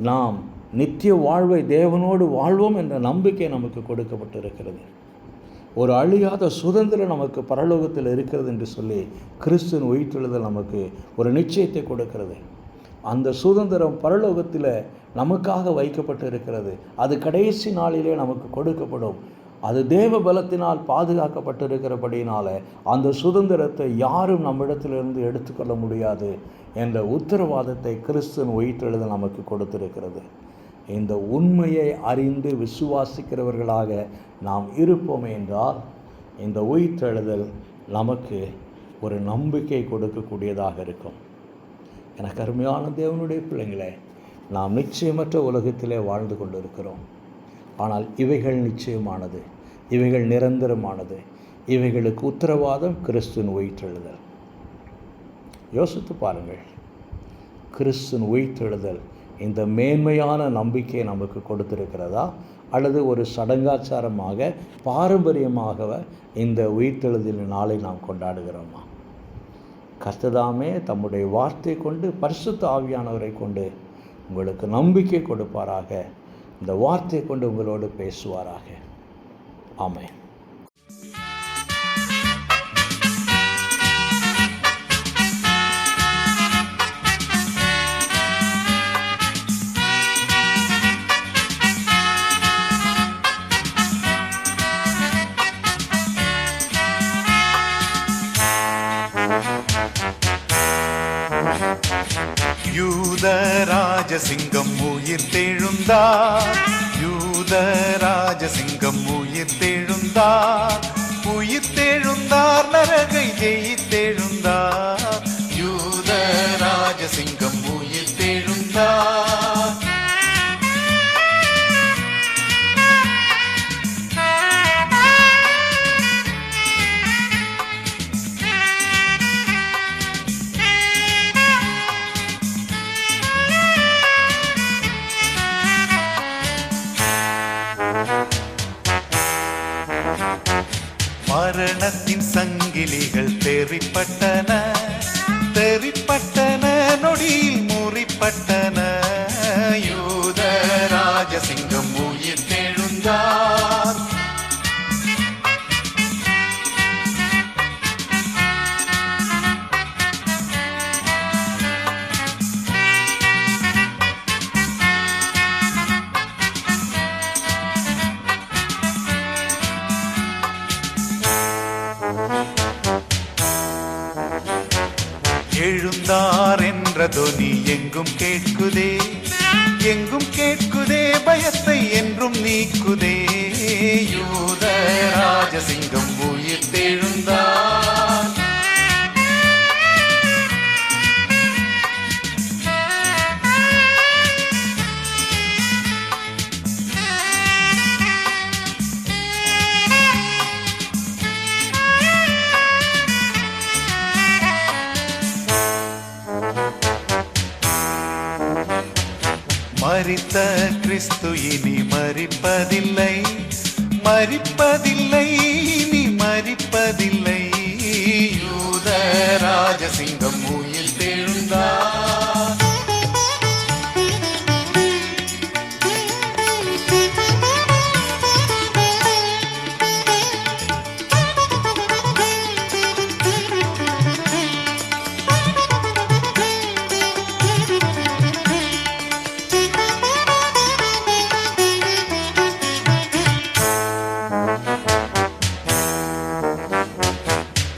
நாம் நித்திய வாழ்வை தேவனோடு வாழ்வோம் என்ற நம்பிக்கை நமக்கு கொடுக்கப்பட்டிருக்கிறது. ஒரு அழியாத சுதந்திரம் நமக்கு பரலோகத்தில் இருக்கிறது என்று சொல்லி கிறிஸ்துவின் உயிர்த்தெழுதல் நமக்கு ஒரு நிச்சயத்தை கொடுக்கிறது. அந்த சுதந்திரம் பரலோகத்தில் நமக்காக வைக்கப்பட்டு இருக்கிறது. அது கடைசி நாளிலே நமக்கு கொடுக்கப்படும். அது தேவ பலத்தினால் பாதுகாக்கப்பட்டிருக்கிறபடினால அந்த சுதந்திரத்தை யாரும் நம்மிடத்திலிருந்து எடுத்துக்கொள்ள முடியாது என்ற உத்தரவாதத்தை கிறிஸ்துவின் உயிர்த்தெழுதல் நமக்கு கொடுத்திருக்கிறது. இந்த உண்மையை அறிந்து விசுவாசிக்கிறவர்களாக நாம் இருப்போமே என்றால் இந்த உயிர்த்தெழுதல் நமக்கு ஒரு நம்பிக்கை கொடுக்கக்கூடியதாக இருக்கும். எனக்கு அருமையான தேவனுடைய பிள்ளைங்களே, நாம் நிச்சயமற்ற உலகத்திலே வாழ்ந்து கொண்டிருக்கிறோம். ஆனால் இவைகள் நிச்சயமானது, இவைகள் நிரந்தரமானது. இவைகளுக்கு உத்தரவாதம் கிறிஸ்துவின் உயிர்த்தெழுதல். யோசித்து பாருங்கள், கிறிஸ்துவின் உயிர்த்தெழுதல் இந்த மேன்மையான நம்பிக்கையை நமக்கு கொடுத்திருக்கிறதா, அல்லது ஒரு சடங்காச்சாரமாக பாரம்பரியமாக இந்த உயிர்த்தெழுதலின் நாளை நாம் கொண்டாடுகிறோமா? கர்த்ததாமே தம்முடைய வார்த்தை கொண்டு, பரிசுத்த ஆவியானவரை கொண்டு உங்களுக்கு நம்பிக்கை கொடுப்பாராக. இந்த வார்த்தை கொண்டு உங்களோடு பேசுவாராக. ஆமென். ராஜசிங்கம் உயிர் தெழுந்தார், யூத ராஜசிங்கம் உயிர் தெழுந்தார், உயிர் தெழுந்தார், நரகை ஜெயித்தெழுந்தார், யூத ராஜசிங்கம் உயிர் தெழுந்தார். மரணத்தின் சங்கிலிகள் தெரிப்பட்டன, தெரிப்பட்டன, நொடியில் முறிப்பட்டன, யூத ராஜசிங்கம் உயிர் தெழுந்தார். எழுந்தார் என்ற தொனி எங்கும் கேட்குதே, எங்கும் கேட்குதே, பயத்தை என்றும் நீக்குதே, யூத ராஜசிங்கம் உயிர் தெழுந்தார். மரித்த கிறிஸ்து இனி மரிப்பதில்லை, மரிப்பதில்லை, இனி மரிப்பதில்லை, யூத ராஜசிங்கம் உயிர் தெழுந்தார்.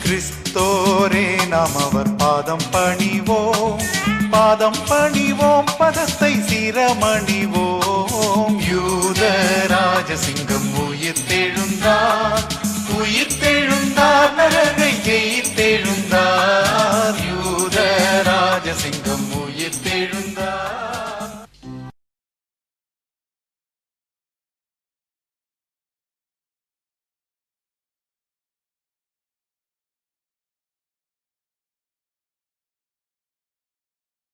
கிறிஸ்தோரே நாம் அவர் பாதம் பணிவோம், பாதம் பணிவோம், பதத்தை சிரமணிவோம், யூத ராஜசிங்கம்